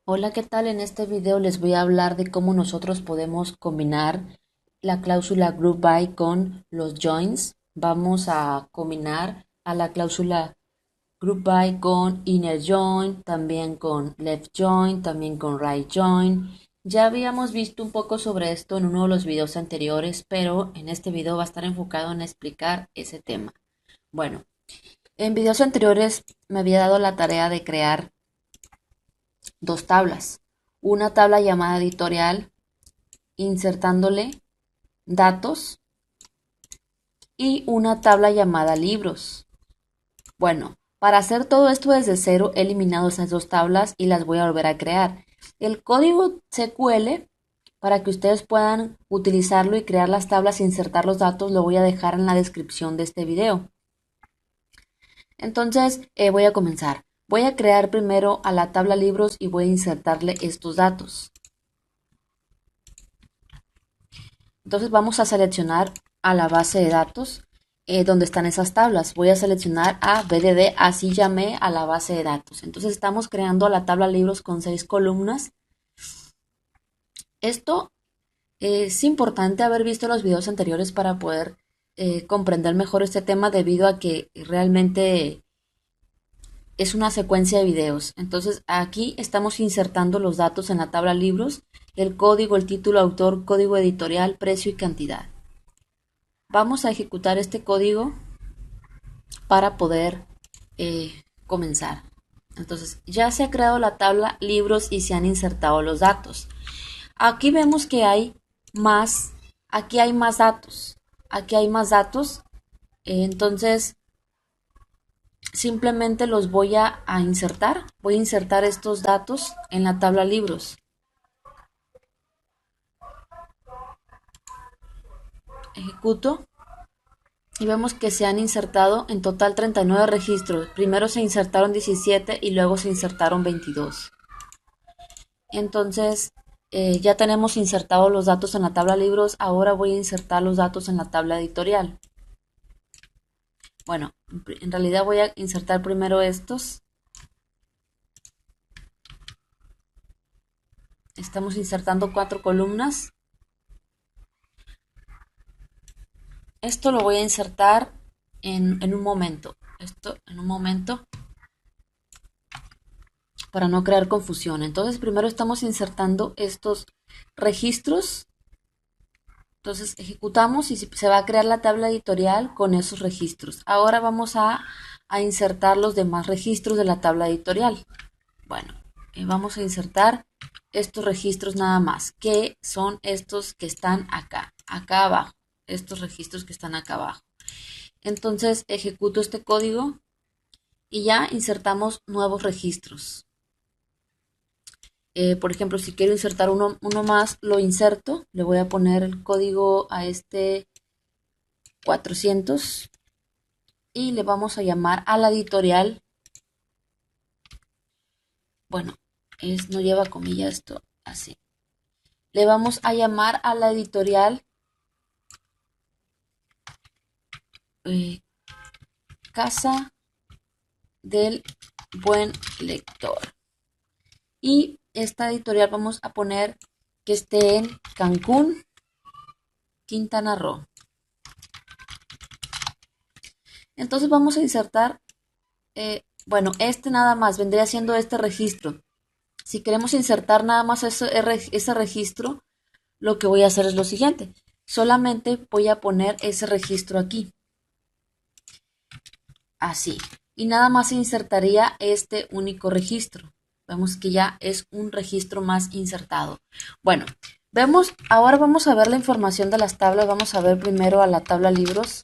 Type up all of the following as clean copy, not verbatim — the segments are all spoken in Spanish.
Hola, ¿qué tal? En este video les voy a hablar de cómo nosotros podemos combinar la cláusula group by con los joins. Vamos a combinar a la cláusula group by con inner join, también con left join, también con right join. Ya habíamos visto un poco sobre esto en uno de los videos anteriores, pero en este video va a estar enfocado en explicar ese tema. Bueno, en videos anteriores me había dado la tarea de crear dos tablas. Una tabla llamada editorial, insertándole datos, y una tabla llamada libros. Bueno, para hacer todo esto desde cero, he eliminado esas dos tablas y las voy a volver a crear. El código SQL, para que ustedes puedan utilizarlo y crear las tablas e insertar los datos, lo voy a dejar en la descripción de este video. Entonces, voy a comenzar. Voy a crear primero a la tabla libros y voy a insertarle estos datos. Entonces vamos a seleccionar a la base de datos donde están esas tablas. Voy a seleccionar a BDD, así llamé a la base de datos. Entonces estamos creando la tabla libros con 6 columnas. Esto es importante haber visto los videos anteriores para poder comprender mejor este tema debido a que realmente es una secuencia de videos. Entonces aquí estamos insertando los datos en la tabla libros, el código, el título, autor, código editorial, precio y cantidad. Vamos a ejecutar este código para poder comenzar. Entonces ya se ha creado la tabla libros y se han insertado los datos. Aquí vemos que hay más, aquí hay más datos, aquí hay más datos. Entonces simplemente los voy a insertar. Voy a insertar estos datos en la tabla libros. Ejecuto y vemos que se han insertado en total 39 registros. Primero se insertaron 17 y luego se insertaron 22. Entonces, ya tenemos insertados los datos en la tabla libros. Ahora voy a insertar los datos en la tabla editorial. Bueno, en realidad voy a insertar primero estos. Estamos insertando 4 columnas. Esto lo voy a insertar en un momento. Esto en un momento para no crear confusión. Entonces, primero estamos insertando estos registros. Entonces ejecutamos y se va a crear la tabla editorial con esos registros. Ahora vamos a insertar los demás registros de la tabla editorial. Bueno, vamos a insertar estos registros nada más, que son estos que están acá abajo, estos registros que están acá abajo. Entonces ejecuto este código y ya insertamos nuevos registros. Por ejemplo, si quiero insertar uno más, lo inserto, le voy a poner el código a este 400 y le vamos a llamar a la editorial. Bueno, no lleva comillas esto, así. Le vamos a llamar a la editorial Casa del Buen Lector. Y esta editorial vamos a poner que esté en Cancún, Quintana Roo. Entonces vamos a insertar, bueno, este nada más vendría siendo este registro. Si queremos insertar nada más ese registro, lo que voy a hacer es lo siguiente. Solamente voy a poner ese registro aquí. Así. Y nada más se insertaría este único registro. Vemos que ya es un registro más insertado. Bueno, ahora vamos a ver la información de las tablas. Vamos a ver primero a la tabla libros.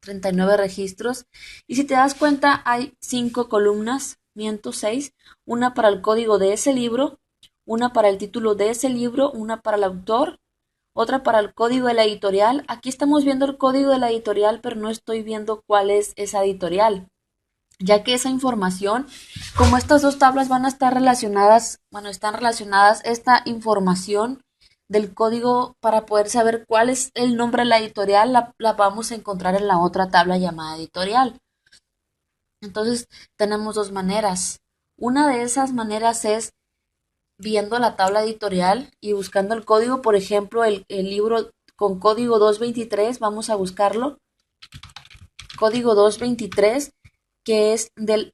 ...39 registros. Y si te das cuenta, hay 5 columnas, miento 6. Una para el código de ese libro, una para el título de ese libro, una para el autor, otra para el código de la editorial. Aquí estamos viendo el código de la editorial, pero no estoy viendo cuál es esa editorial, ya que esa información, como estas dos tablas van a estar relacionadas, bueno, están relacionadas, esta información del código para poder saber cuál es el nombre de la editorial, la vamos a encontrar en la otra tabla llamada editorial. Entonces tenemos dos maneras. Una de esas maneras es viendo la tabla editorial y buscando el código, por ejemplo, el libro con código 223, vamos a buscarlo, código 223, que es del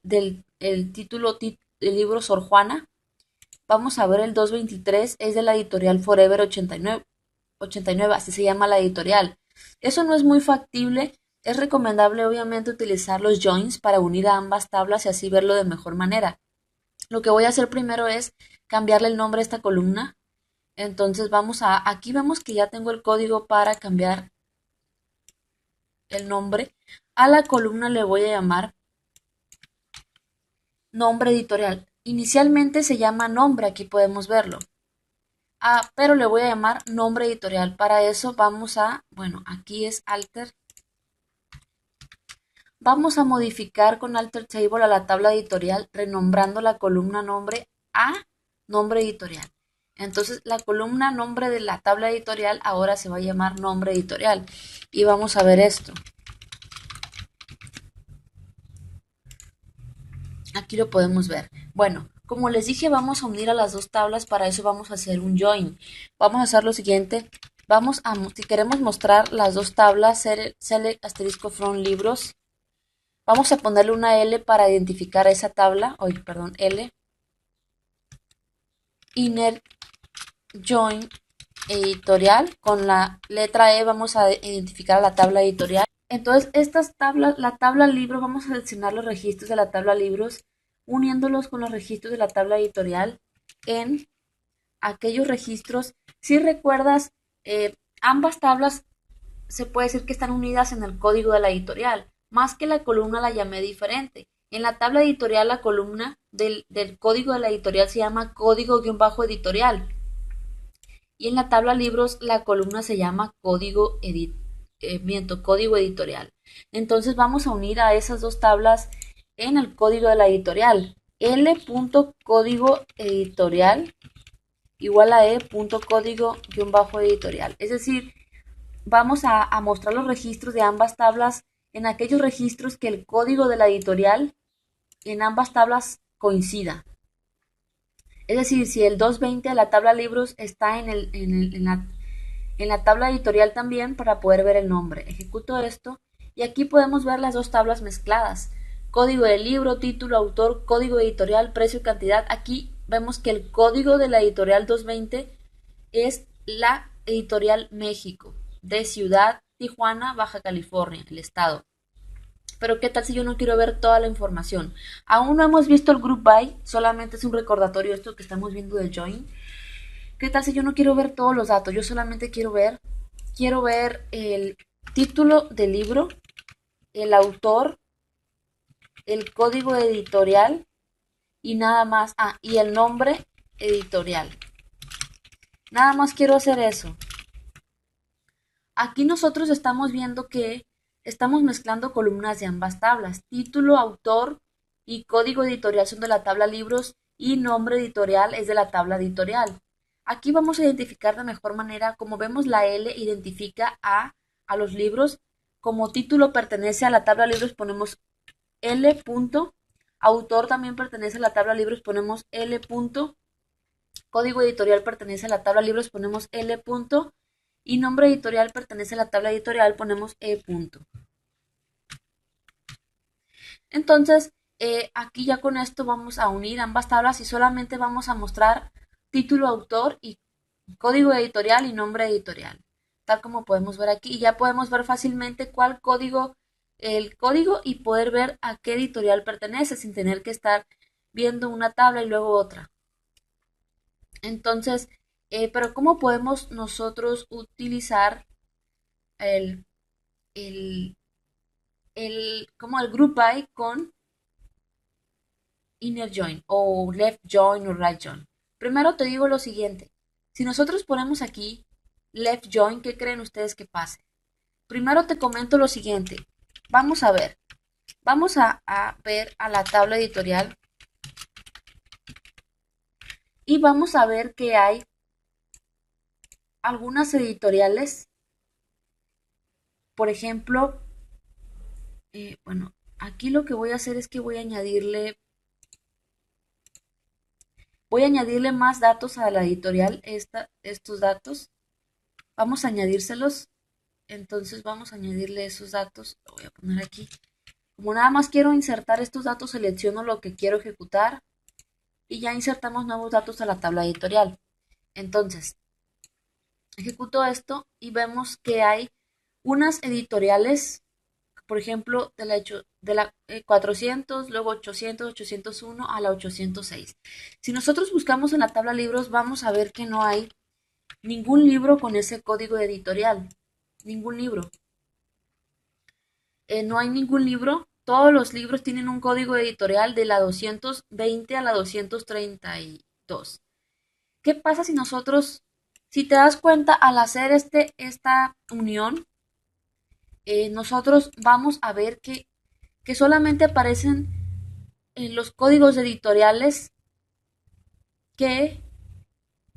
el título del libro Sor Juana. Vamos a ver el 223, es de la editorial Forever 89, así se llama la editorial. Eso no es muy factible, es recomendable obviamente utilizar los joins para unir a ambas tablas y así verlo de mejor manera. Lo que voy a hacer primero es cambiarle el nombre a esta columna. Entonces aquí vemos que ya tengo el código para cambiar el nombre. A la columna le voy a llamar nombre editorial. Inicialmente se llama nombre, aquí podemos verlo. Pero le voy a llamar nombre editorial. Para eso bueno, aquí es alter. Vamos a modificar con alter table a la tabla editorial, renombrando la columna nombre a nombre editorial. Entonces la columna nombre de la tabla editorial ahora se va a llamar nombre editorial. Y vamos a ver esto. Aquí lo podemos ver. Bueno, como les dije, vamos a unir a las dos tablas, para eso vamos a hacer un join. Vamos a hacer lo siguiente, si queremos mostrar las dos tablas, select asterisco from libros, vamos a ponerle una L para identificar esa tabla, perdón, L, inner join editorial, con la letra E vamos a identificar la tabla editorial. Entonces, estas tablas, la tabla libros, vamos a seleccionar los registros de la tabla libros, uniéndolos con los registros de la tabla editorial en aquellos registros. Si recuerdas, ambas tablas se puede decir que están unidas en el código de la editorial, más que la columna la llamé diferente. En la tabla editorial, la columna del código de la editorial se llama código-editorial. Y en la tabla libros, la columna se llama código editorial. Entonces vamos a unir a esas dos tablas en el código de la editorial. L.código editorial igual a E.código-editorial. Es decir, vamos a mostrar los registros de ambas tablas en aquellos registros que el código de la editorial en ambas tablas coincida. Es decir, si el 220 de la tabla libros está en la tabla editorial también, para poder ver el nombre. Ejecuto esto y aquí podemos ver las dos tablas mezcladas. Código del libro, título, autor, código editorial, precio y cantidad. Aquí vemos que el código de la editorial 220 es la editorial México, de Ciudad Tijuana, Baja California, el estado. Pero ¿qué tal si yo no quiero ver toda la información? Aún no hemos visto el group by, solamente es un recordatorio esto que estamos viendo del join. ¿Qué tal si yo no quiero ver todos los datos? Yo solamente quiero ver el título del libro, el autor, el código editorial y nada más. Y el nombre editorial. Nada más quiero hacer eso. Aquí nosotros estamos viendo que estamos mezclando columnas de ambas tablas. Título, autor y código editorial son de la tabla libros y nombre editorial es de la tabla editorial. Aquí vamos a identificar de mejor manera. Como vemos, la L identifica a los libros. Como título pertenece a la tabla libros, ponemos L. Punto. Autor también pertenece a la tabla libros, ponemos L. Punto. Código editorial pertenece a la tabla libros, ponemos L. Punto. Y nombre editorial pertenece a la tabla editorial, ponemos E. Punto. Entonces, aquí ya con esto vamos a unir ambas tablas y solamente vamos a mostrar título, autor y código editorial y nombre editorial, tal como podemos ver aquí. Y ya podemos ver fácilmente el código y poder ver a qué editorial pertenece sin tener que estar viendo una tabla y luego otra. Entonces, pero ¿cómo podemos nosotros utilizar como el group by con inner join o left join o right join? Primero te digo lo siguiente. Si nosotros ponemos aquí left join, ¿qué creen ustedes que pase? Primero te comento lo siguiente. Vamos a ver. Vamos a ver a la tabla editorial y vamos a ver que hay algunas editoriales, por ejemplo, bueno, aquí lo que voy a hacer es que voy a añadirle más datos a la editorial, estos datos. Vamos a añadírselos. Entonces vamos a añadirle esos datos. Lo voy a poner aquí. Como nada más quiero insertar estos datos, selecciono lo que quiero ejecutar y ya insertamos nuevos datos a la tabla editorial. Entonces, ejecuto esto y vemos que hay unas editoriales, por ejemplo, de la 400, luego 800, 801 a la 806. Si nosotros buscamos en la tabla libros, vamos a ver que no hay ningún libro con ese código editorial. Ningún libro. No hay ningún libro. Todos los libros tienen un código editorial de la 220 a la 232. ¿Qué pasa si nosotros, si te das cuenta, al hacer esta unión, nosotros vamos a ver que solamente aparecen en los códigos editoriales que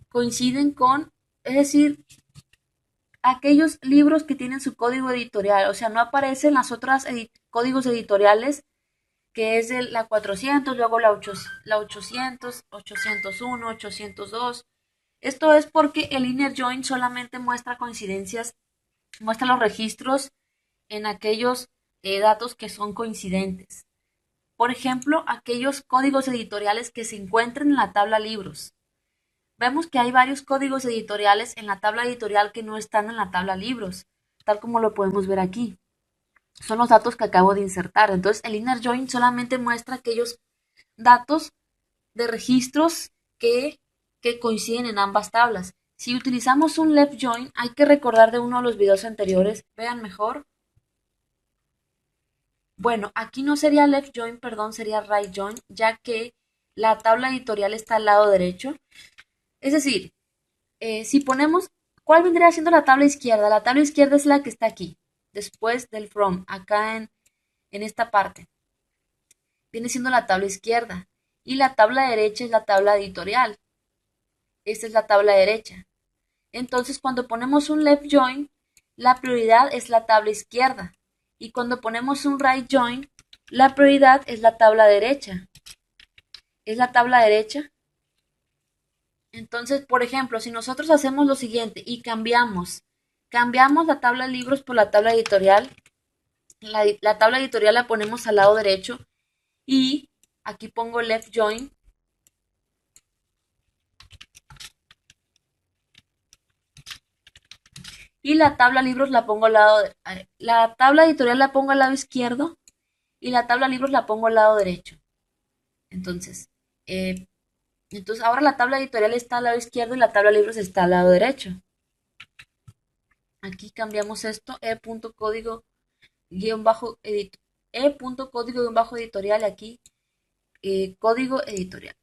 coinciden con, es decir, aquellos libros que tienen su código editorial, o sea, no aparecen las otras códigos editoriales que es de la 400, luego la 800, 801, 802. Esto es porque el inner join solamente muestra coincidencias, muestra los registros en aquellos datos que son coincidentes. Por ejemplo, aquellos códigos editoriales que se encuentran en la tabla libros. Vemos que hay varios códigos editoriales en la tabla editorial que no están en la tabla libros, tal como lo podemos ver aquí. Son los datos que acabo de insertar. Entonces, el inner join solamente muestra aquellos datos de registros que coinciden en ambas tablas. Si utilizamos un left join, hay que recordar de uno de los videos anteriores. Vean mejor. Bueno, aquí no sería left join, perdón, sería right join, ya que la tabla editorial está al lado derecho. Es decir, si ponemos, ¿cuál vendría siendo la tabla izquierda? La tabla izquierda es la que está aquí, después del from, acá en esta parte. Viene siendo la tabla izquierda. Y la tabla derecha es la tabla editorial. Esta es la tabla derecha. Entonces, cuando ponemos un left join, la prioridad es la tabla izquierda. Y cuando ponemos un right join, la prioridad es la tabla derecha. Es la tabla derecha. Entonces, por ejemplo, si nosotros hacemos lo siguiente y cambiamos la tabla de libros por la tabla editorial, la tabla editorial la ponemos al lado derecho y aquí pongo left join. Y la tabla libros la pongo al lado, la tabla editorial la pongo al lado izquierdo y la tabla libros la pongo al lado derecho. Entonces, eh, ahora la tabla editorial está al lado izquierdo y la tabla libros está al lado derecho. Aquí cambiamos esto, e.código guión bajo e.código guión bajo editorial aquí, código editorial.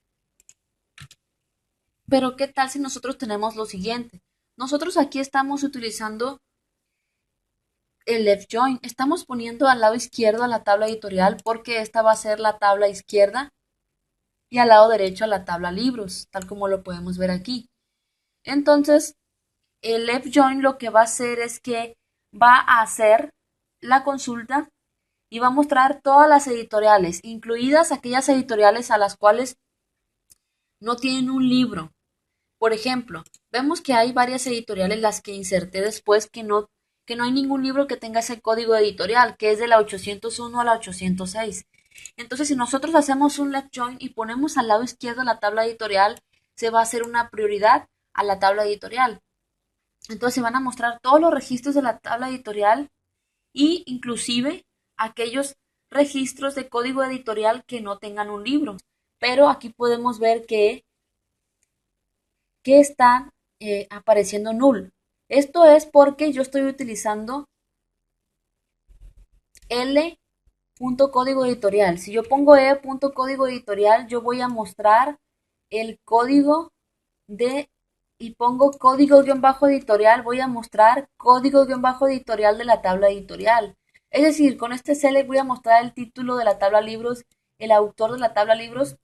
Pero ¿qué tal si nosotros tenemos lo siguiente? Nosotros aquí estamos utilizando el left join. Estamos poniendo al lado izquierdo a la tabla editorial porque esta va a ser la tabla izquierda y al lado derecho a la tabla libros, tal como lo podemos ver aquí. Entonces, el left join lo que va a hacer es que va a hacer la consulta y va a mostrar todas las editoriales, incluidas aquellas editoriales a las cuales no tienen un libro. Por ejemplo, vemos que hay varias editoriales las que inserté después que no hay ningún libro que tenga ese código editorial, que es de la 801 a la 806. Entonces, si nosotros hacemos un left join y ponemos al lado izquierdo la tabla editorial, se va a hacer una prioridad a la tabla editorial. Entonces se van a mostrar todos los registros de la tabla editorial y inclusive aquellos registros de código editorial que no tengan un libro. Pero aquí podemos ver que están apareciendo null. Esto es porque yo estoy utilizando L.código editorial. Si yo pongo E.código editorial, yo voy a mostrar el código de y pongo código-editorial, voy a mostrar código-editorial de la tabla editorial. Es decir, con este select voy a mostrar el título de la tabla libros, el autor de la tabla libros,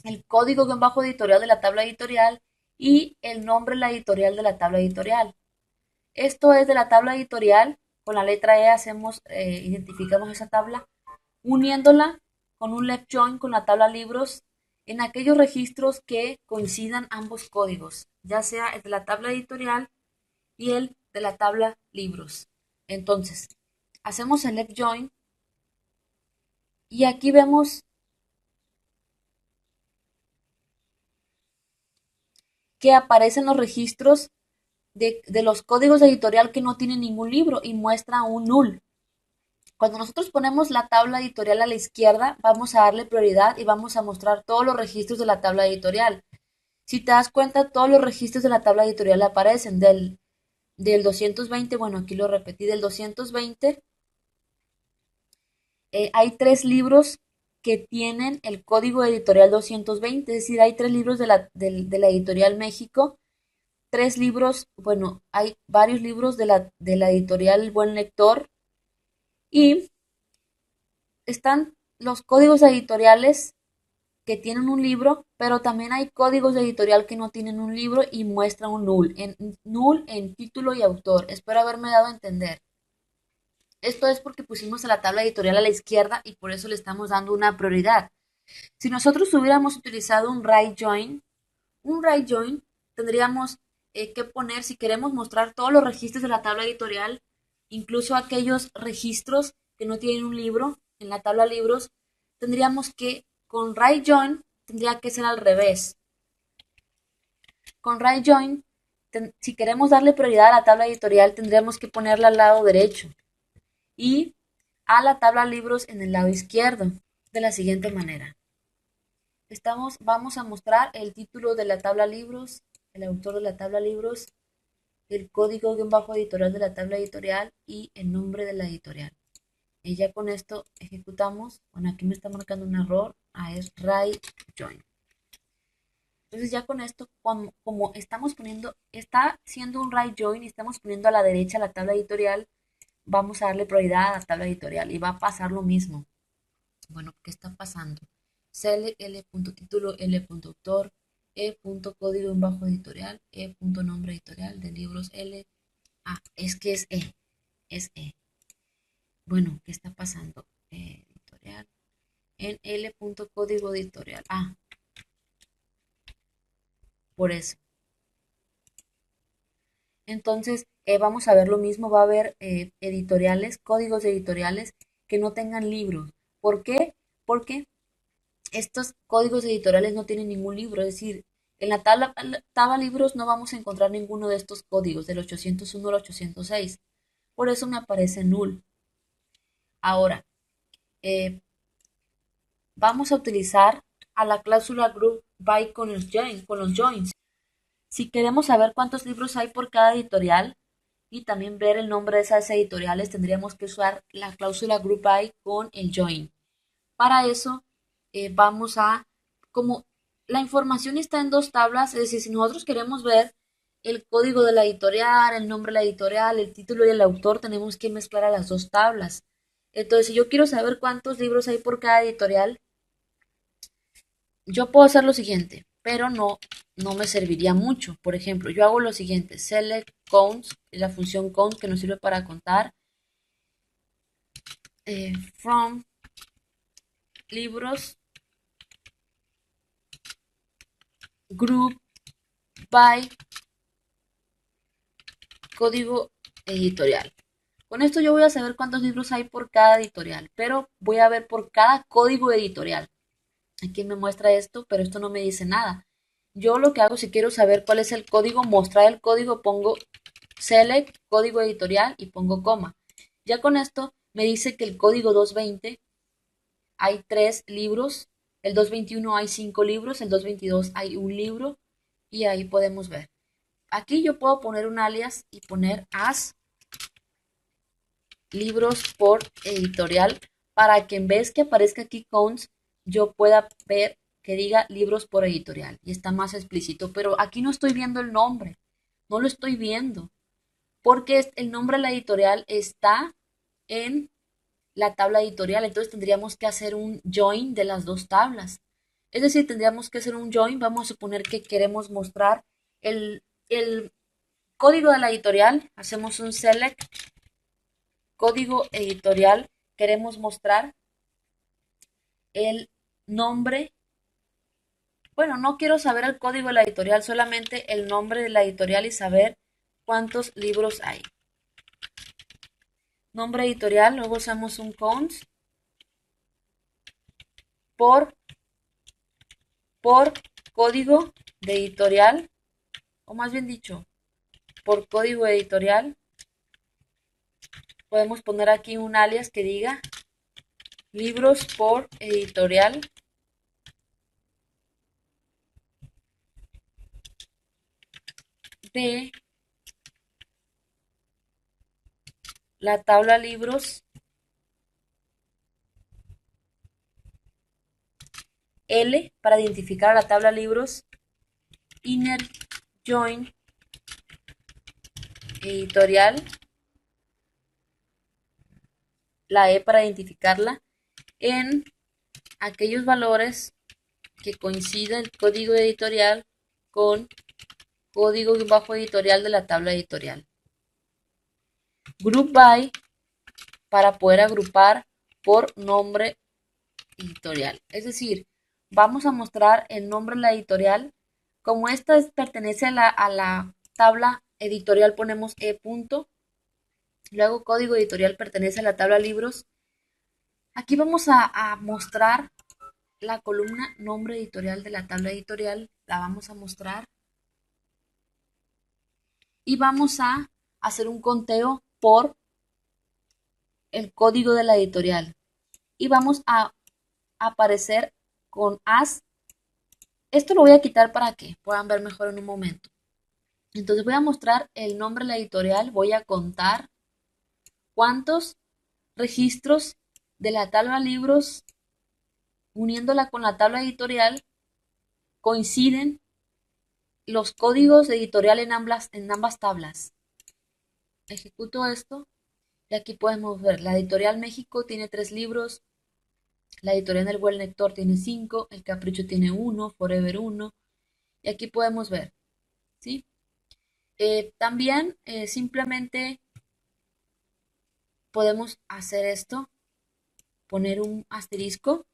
el código-editorial de la tabla editorial y el nombre de la editorial de la tabla editorial. Esto es de la tabla editorial, con la letra E hacemos, identificamos esa tabla, uniéndola con un left join con la tabla libros en aquellos registros que coincidan ambos códigos, ya sea el de la tabla editorial y el de la tabla libros. Entonces, hacemos el left join y aquí vemos que aparecen los registros de los códigos de editorial que no tienen ningún libro y muestra un null. Cuando nosotros ponemos la tabla editorial a la izquierda, vamos a darle prioridad y vamos a mostrar todos los registros de la tabla editorial. Si te das cuenta, todos los registros de la tabla editorial aparecen del 220, bueno, aquí lo repetí, del 220, hay 3 libros que tienen el código editorial 220, es decir, hay 3 libros de la editorial México, 3 libros, bueno, hay varios libros de la editorial Buen Lector y están los códigos editoriales que tienen un libro, pero también hay códigos de editorial que no tienen un libro y muestran un null en título y autor. Espero haberme dado a entender. Esto es porque pusimos a la tabla editorial a la izquierda y por eso le estamos dando una prioridad. Si nosotros hubiéramos utilizado un right join tendríamos que poner, si queremos mostrar todos los registros de la tabla editorial, incluso aquellos registros que no tienen un libro en la tabla libros, tendríamos que, con right join, tendría que ser al revés. Con right join, si queremos darle prioridad a la tabla editorial, tendríamos que ponerla al lado derecho y a la tabla libros en el lado izquierdo, de la siguiente manera. Vamos a mostrar el título de la tabla libros, el autor de la tabla libros, el código bajo editorial de la tabla editorial y el nombre de la editorial. Y ya con esto ejecutamos. Bueno, aquí me está marcando un error. Es right join. Entonces ya con esto, como estamos poniendo, está siendo un right join y estamos poniendo a la derecha la tabla editorial, vamos a darle prioridad a la tabla editorial y va a pasar lo mismo. Bueno, ¿qué está pasando? Select L.título, L.autor, E.código en bajo editorial, E.nombre editorial de libros L. Es que es E. Es E. Bueno, ¿qué está pasando? Editorial. En L.código editorial. Por eso. Entonces, vamos a ver lo mismo. Va a haber editoriales, códigos editoriales que no tengan libros. ¿Por qué? Porque estos códigos editoriales no tienen ningún libro, es decir, en la tabla libros no vamos a encontrar ninguno de estos códigos, del 801 al 806. Por eso me aparece null. Ahora, vamos a utilizar a la cláusula group by con los joins. Si queremos saber cuántos libros hay por cada editorial y también ver el nombre de esas editoriales, tendríamos que usar la cláusula group by con el join. Para eso, vamos a, como la información está en 2 tablas, es decir, si nosotros queremos ver el código de la editorial, el nombre de la editorial, el título y el autor, tenemos que mezclar a las 2 tablas. Entonces, si yo quiero saber cuántos libros hay por cada editorial, yo puedo hacer lo siguiente, pero no me serviría mucho. Por ejemplo, yo hago lo siguiente, select counts, la función count que nos sirve para contar, from libros group by código editorial. Con esto yo voy a saber cuántos libros hay por cada editorial, pero voy a ver por cada código editorial. Aquí me muestra esto, pero esto no me dice nada. Yo lo que hago, si quiero saber cuál es el código, mostrar el código, pongo select, código editorial y pongo coma. Ya con esto me dice que el código 220 hay 3 libros, el 221 hay 5 libros, el 222 hay un libro y ahí podemos ver. Aquí yo puedo poner un alias y poner as libros por editorial para que en vez que aparezca aquí counts, yo pueda ver que diga libros por editorial y está más explícito, pero aquí no estoy viendo el nombre, no lo estoy viendo, porque el nombre de la editorial está en la tabla editorial, entonces tendríamos que hacer un join de las 2 tablas. Es decir, tendríamos que hacer un join, vamos a suponer que queremos mostrar el código de la editorial, hacemos un select, código editorial, queremos mostrar el nombre. Bueno, no quiero saber el código de la editorial, solamente el nombre de la editorial y saber cuántos libros hay. Nombre editorial, luego usamos un cons por, por código de editorial, o más bien dicho, por código editorial. Podemos poner aquí un alias que diga libros por editorial. De la tabla libros L para identificar a la tabla libros, inner join editorial, la E para identificarla, en aquellos valores que coincida el código editorial con código bajo editorial de la tabla editorial. Group by para poder agrupar por nombre editorial. Es decir, vamos a mostrar el nombre de la editorial. Como esta pertenece a la tabla editorial, ponemos E punto. Luego código editorial pertenece a la tabla libros. Aquí vamos a mostrar la columna nombre editorial de la tabla editorial. La vamos a mostrar. Y vamos a hacer un conteo por el código de la editorial. Y vamos a aparecer con as. Esto lo voy a quitar para que puedan ver mejor en un momento. Entonces voy a mostrar el nombre de la editorial, voy a contar cuántos registros de la tabla libros, uniéndola con la tabla editorial, coinciden los códigos editorial en ambas tablas. Ejecuto esto y aquí podemos ver, la editorial México tiene 3 libros, la editorial del Buen Lector tiene 5, el Capricho tiene 1, Forever 1, y aquí podemos ver, ¿sí? También simplemente podemos hacer esto, poner un asterisco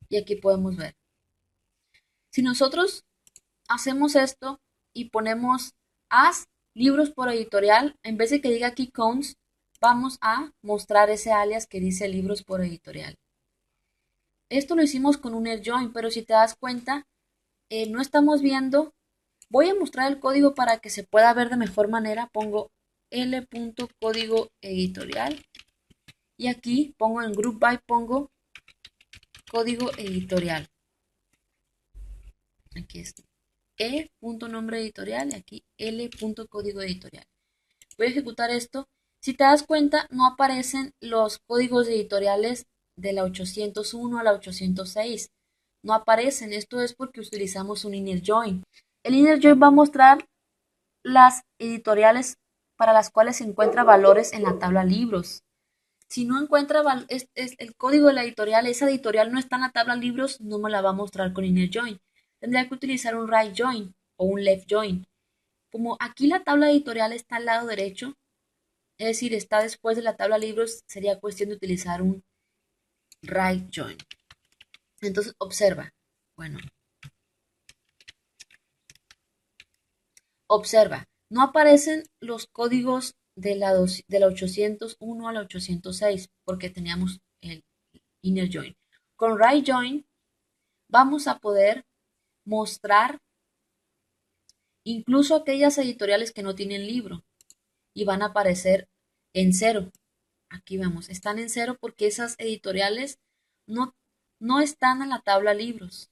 y aquí podemos ver. Si nosotros hacemos esto y ponemos as libros por editorial, en vez de que diga aquí counts, vamos a mostrar ese alias que dice libros por editorial. Esto lo hicimos con un join, pero si te das cuenta, no estamos viendo. Voy a mostrar el código para que se pueda ver de mejor manera. Pongo l.código editorial y aquí pongo en group by, pongo código editorial. Aquí está. E.nombre editorial y aquí L.código editorial. Voy a ejecutar esto. Si te das cuenta, no aparecen los códigos editoriales de la 801 a la 806. No aparecen. Esto es porque utilizamos un inner join. El inner join va a mostrar las editoriales para las cuales se encuentra valores en la tabla libros. Si no encuentra el código de la editorial, esa editorial no está en la tabla libros, no me la va a mostrar con inner join. Tendría que utilizar un right join o un left join. Como aquí la tabla editorial está al lado derecho, es decir, está después de la tabla libros, sería cuestión de utilizar un right join. Entonces, observa. Bueno, observa. No aparecen los códigos de la 801 a la 806 porque teníamos el inner join. Con right join vamos a poder mostrar incluso aquellas editoriales que no tienen libro y van a aparecer en cero. Aquí vemos, están en cero porque esas editoriales no están en la tabla libros.